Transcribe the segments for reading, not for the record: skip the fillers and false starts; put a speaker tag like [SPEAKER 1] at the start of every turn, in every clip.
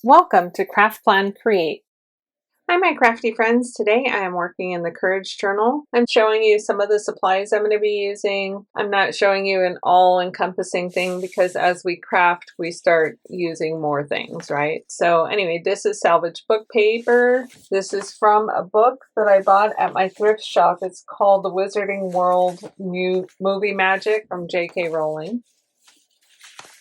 [SPEAKER 1] Welcome to Craft Plan Create. Hi my crafty friends, today I am working in the Courage Journal. I'm showing you some of the supplies I'm going to be using. I'm not showing you an all-encompassing thing because as we craft we start using more things, right? So anyway, this is salvaged book paper. This is from a book that I bought at my thrift shop. It's called The Wizarding World New Movie Magic from J.K. Rowling.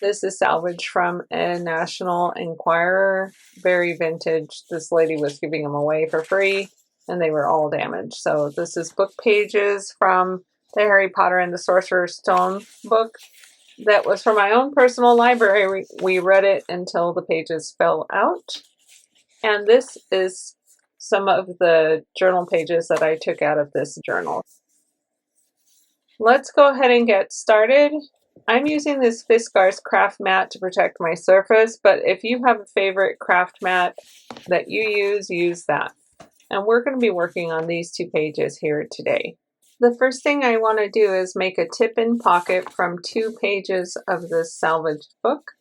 [SPEAKER 1] This is salvaged from a National Enquirer, very vintage. This lady was giving them away for free and they were all damaged. So this is book pages from the Harry Potter and the Sorcerer's Stone book that was from my own personal library. We read it until the pages fell out. And this is some of the journal pages that I took out of this journal. Let's go ahead and get started. I'm using this Fiskars craft mat to protect my surface, but if you have a favorite craft mat that you use that. And we're going to be working on these two pages here today. The first thing I want to do is make a tip-in pocket from 2 pages of this salvaged book.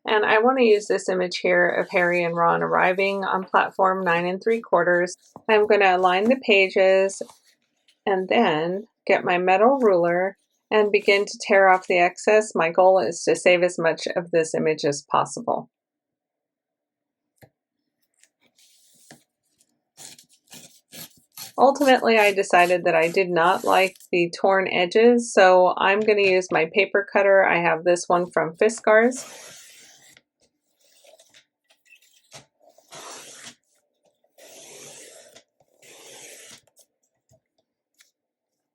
[SPEAKER 1] And I want to use this image here of Harry and Ron arriving on platform 9 3/4. I'm going to align the pages and then get my metal ruler and begin to tear off the excess. My goal is to save as much of this image as possible. Ultimately, I decided that I did not like the torn edges, so I'm going to use my paper cutter. I have this one from Fiskars.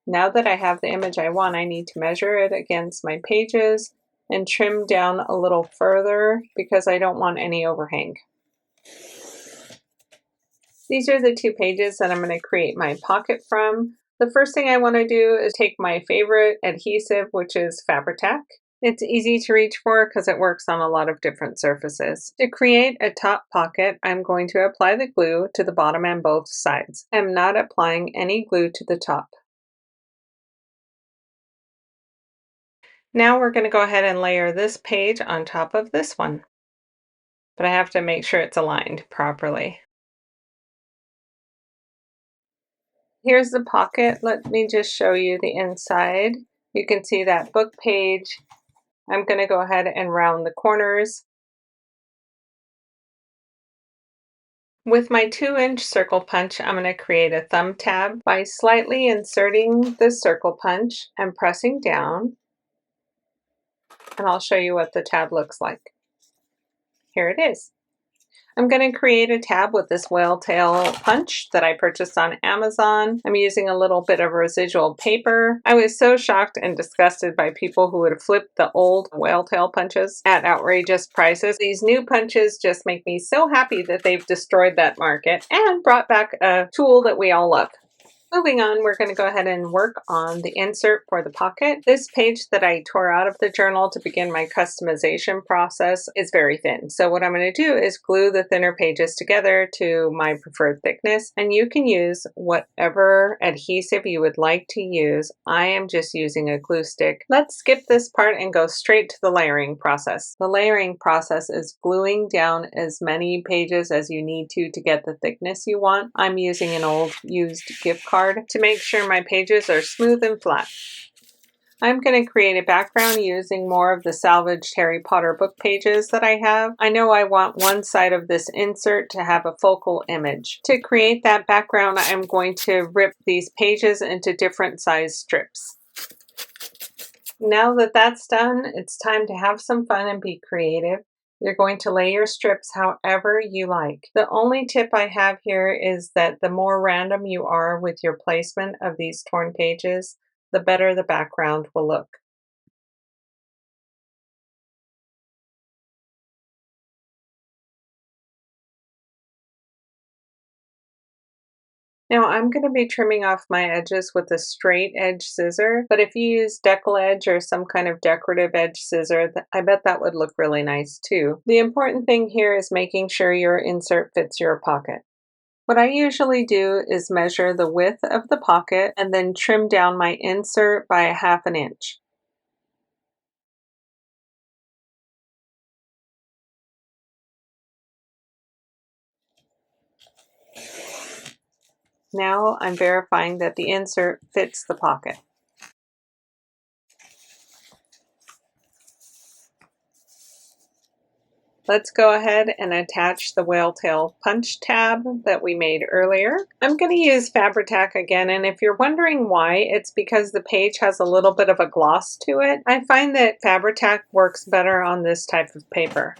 [SPEAKER 1] Now that I have the image I want, I need to measure it against my pages and trim down a little further because I don't want any overhang. These are the 2 pages that I'm going to create my pocket from. The first thing I want to do is take my favorite adhesive, which is Fabri-Tac. It's easy to reach for because it works on a lot of different surfaces. To create a top pocket, I'm going to apply the glue to the bottom and both sides. I'm not applying any glue to the top. Now we're going to go ahead and layer this page on top of this one. But I have to make sure it's aligned properly. Here's the pocket. Let me just show you the inside. You can see that book page. I'm going to go ahead and round the corners. With my 2-inch circle punch, I'm going to create a thumb tab by slightly inserting the circle punch and pressing down. And I'll show you what the tab looks like. Here it is. I'm going to create a tab with this whale tail punch that I purchased on Amazon. I'm using a little bit of residual paper. I was so shocked and disgusted by people who would flip the old whale tail punches at outrageous prices. These new punches just make me so happy that they've destroyed that market and brought back a tool that we all love. Moving on, we're going to go ahead and work on the insert for the pocket. This page that I tore out of the journal to begin my customization process is very thin. So what I'm going to do is glue the thinner pages together to my preferred thickness, and you can use whatever adhesive you would like to use. I am just using a glue stick. Let's skip this part and go straight to the layering process. The layering process is gluing down as many pages as you need to get the thickness you want. I'm using an old used gift card to make sure my pages are smooth and flat. I'm going to create a background using more of the salvaged Harry Potter book pages that I have. I know I want one side of this insert to have a focal image. To create that background, I'm going to rip these pages into different size strips. Now that that's done, it's time to have some fun and be creative. You're going to lay your strips however you like. The only tip I have here is that the more random you are with your placement of these torn pages, the better the background will look. Now I'm going to be trimming off my edges with a straight edge scissor, but if you use deckle edge or some kind of decorative edge scissor, I bet that would look really nice too. The important thing here is making sure your insert fits your pocket. What I usually do is measure the width of the pocket and then trim down my insert by 1/2 inch. Now I'm verifying that the insert fits the pocket. Let's go ahead and attach the whale tail punch tab that we made earlier. I'm going to use Fabri-Tac again, and if you're wondering why, it's because the page has a little bit of a gloss to it. I find that Fabri-Tac works better on this type of paper.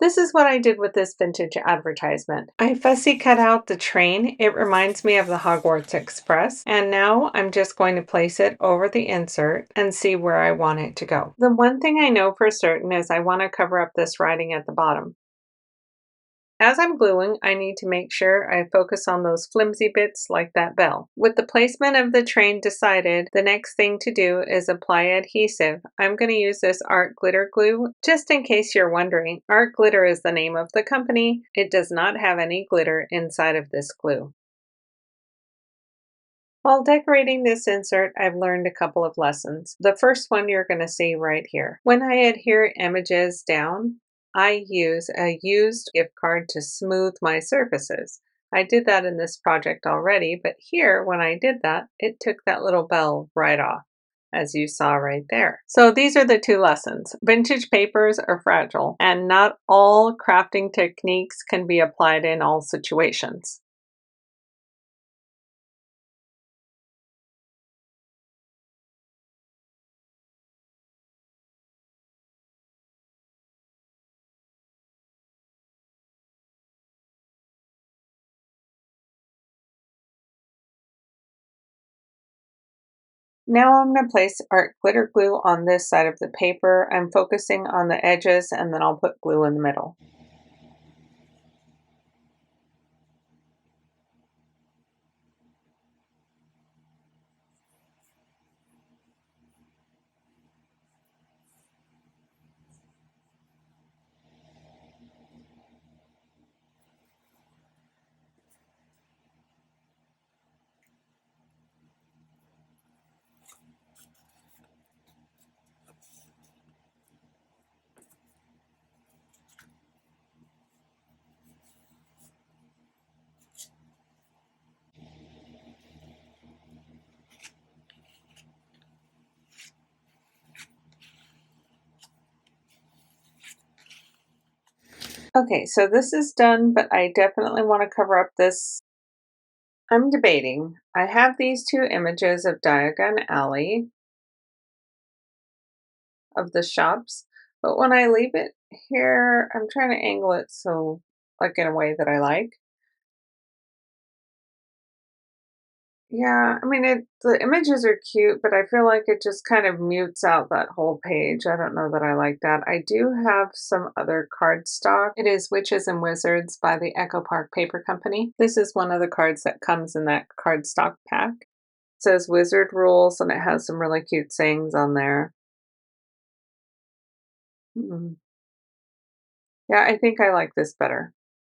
[SPEAKER 1] This is what I did with this vintage advertisement. I fussy cut out the train. It reminds me of the Hogwarts Express. And now I'm just going to place it over the insert and see where I want it to go. The one thing I know for certain is I want to cover up this writing at the bottom. As I'm gluing, I need to make sure I focus on those flimsy bits like that bell. With the placement of the train decided, the next thing to do is apply adhesive. I'm going to use this art glitter glue. Just in case you're wondering, Art Glitter is the name of the company. It does not have any glitter inside of this glue. While decorating this insert, I've learned a couple of lessons. The first one you're going to see right here. When I adhere images down, I use a used gift card to smooth my surfaces. I did that in this project already, but here, when I did that, it took that little bell right off, as you saw right there. So these are the two lessons. Vintage papers are fragile, and not all crafting techniques can be applied in all situations. Now I'm going to place art glitter glue on this side of the paper. I'm focusing on the edges and then I'll put glue in the middle. Okay, so this is done, but I definitely want to cover up this. I'm debating. I have these two images of Diagon Alley of the shops, but when I leave it here, I'm trying to angle it so like in a way that I like. Yeah, I mean, the images are cute, but I feel like it just kind of mutes out that whole page. I don't know that I like that. I do have some other cardstock. It is Witches and Wizards by the Echo Park Paper Company. This is one of the cards that comes in that cardstock pack. It says Wizard Rules, and it has some really cute sayings on there. Mm. Yeah, I think I like this better.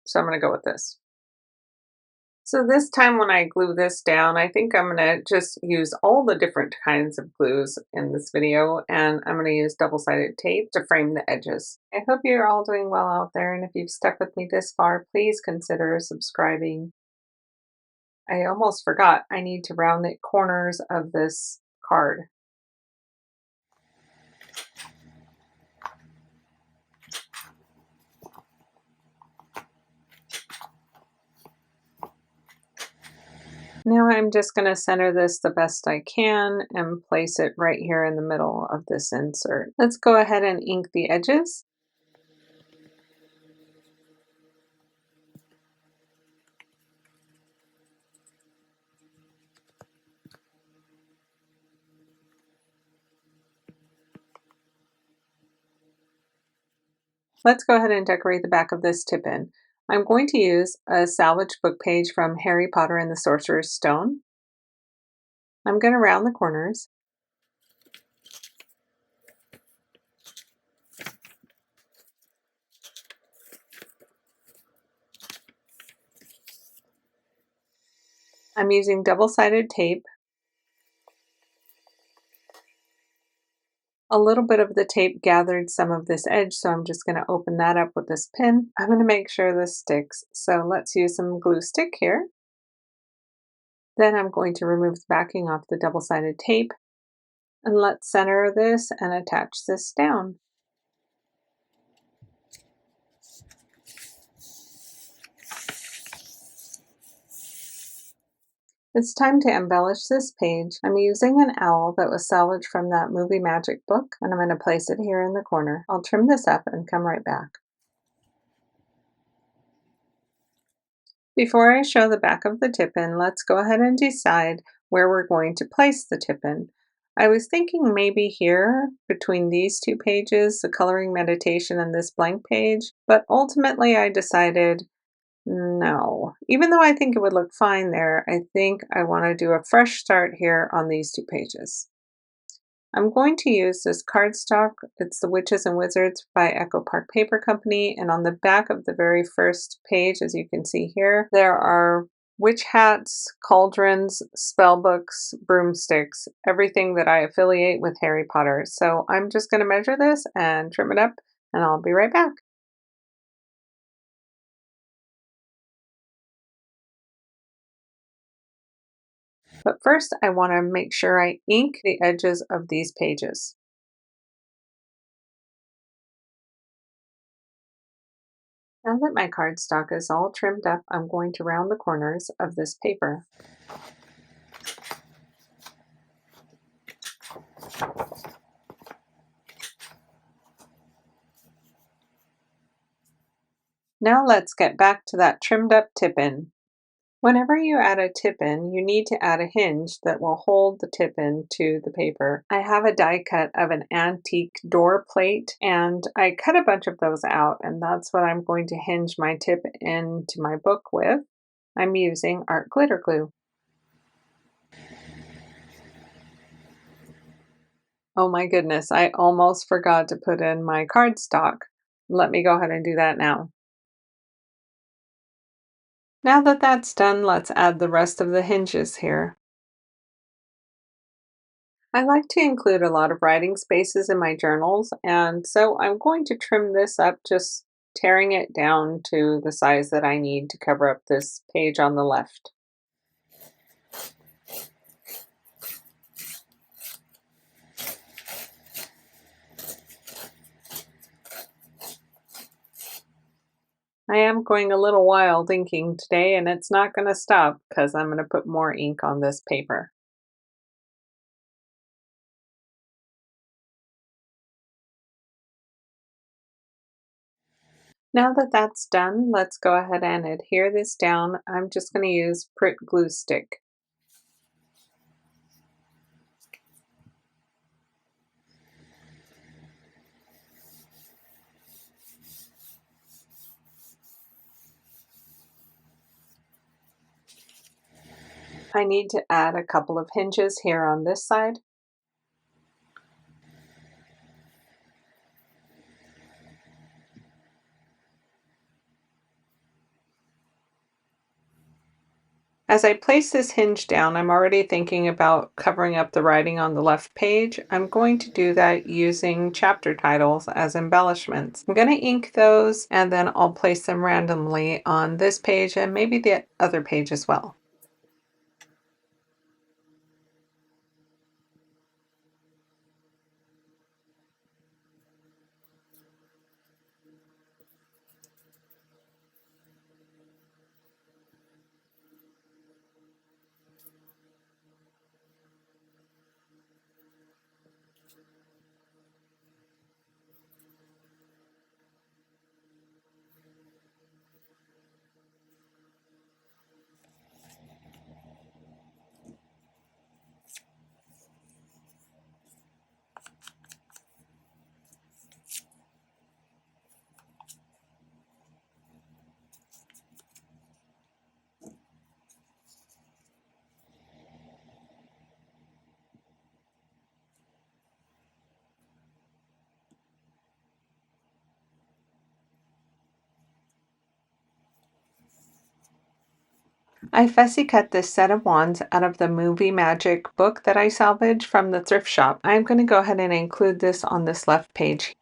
[SPEAKER 1] So I'm going to go with this. So this time when I glue this down, I think I'm gonna just use all the different kinds of glues in this video, and I'm gonna use double-sided tape to frame the edges. I hope you're all doing well out there, and if you've stuck with me this far, please consider subscribing. I almost forgot, I need to round the corners of this card. Now I'm just going to center this the best I can and place it right here in the middle of this insert. Let's go ahead and ink the edges. Let's go ahead and decorate the back of this tip-in. I'm going to use a salvaged book page from Harry Potter and the Sorcerer's Stone. I'm going to round the corners. I'm using double-sided tape. A little bit of the tape gathered some of this edge, so I'm just going to open that up with this pin. I'm going to make sure this sticks. So let's use some glue stick here. Then I'm going to remove the backing off the double-sided tape. And let's center this and attach this down. It's time to embellish this page. I'm using an owl that was salvaged from that movie magic book, and I'm going to place it here in the corner. I'll trim this up and come right back. Before I show the back of the tip-in, let's go ahead and decide where we're going to place the tip-in. I was thinking maybe here, between these two pages, the coloring meditation and this blank page, but ultimately I decided no. Even though I think it would look fine there, I think I want to do a fresh start here on these two pages. I'm going to use this cardstock. It's The Witches and Wizards by Echo Park Paper Company, and on the back of the very first page, as you can see here, there are witch hats, cauldrons, spell books, broomsticks, everything that I affiliate with Harry Potter. So I'm just going to measure this and trim it up, and I'll be right back. But first, I want to make sure I ink the edges of these pages. Now that my cardstock is all trimmed up, I'm going to round the corners of this paper. Now let's get back to that trimmed up tip-in. Whenever you add a tip-in, you need to add a hinge that will hold the tip-in to the paper. I have a die cut of an antique door plate, and I cut a bunch of those out, and that's what I'm going to hinge my tip-in to my book with. I'm using art glitter glue. Oh my goodness, I almost forgot to put in my cardstock. Let me go ahead and do that now. Now that that's done, let's add the rest of the hinges here. I like to include a lot of writing spaces in my journals, and so I'm going to trim this up, just tearing it down to the size that I need to cover up this page on the left. I am going a little wild inking today, and it's not going to stop because I'm going to put more ink on this paper. Now that that's done, let's go ahead and adhere this down. I'm just going to use Pritt glue stick. I need to add a couple of hinges here on this side. As I place this hinge down, I'm already thinking about covering up the writing on the left page. I'm going to do that using chapter titles as embellishments. I'm going to ink those and then I'll place them randomly on this page and maybe the other page as well. I fussy cut this set of wands out of the Movie Magic book that I salvaged from the thrift shop. I'm going to go ahead and include this on this left page.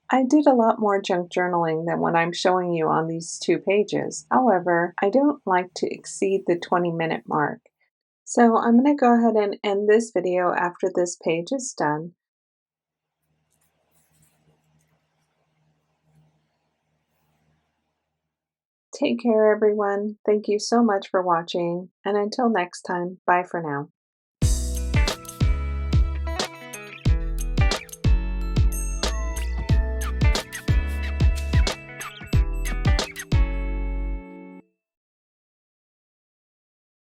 [SPEAKER 1] I did a lot more junk journaling than what I'm showing you on these 2 pages. However, I don't like to exceed the 20-minute mark. So I'm going to go ahead and end this video after this page is done. Take care, everyone. Thank you so much for watching. And until next time, bye for now.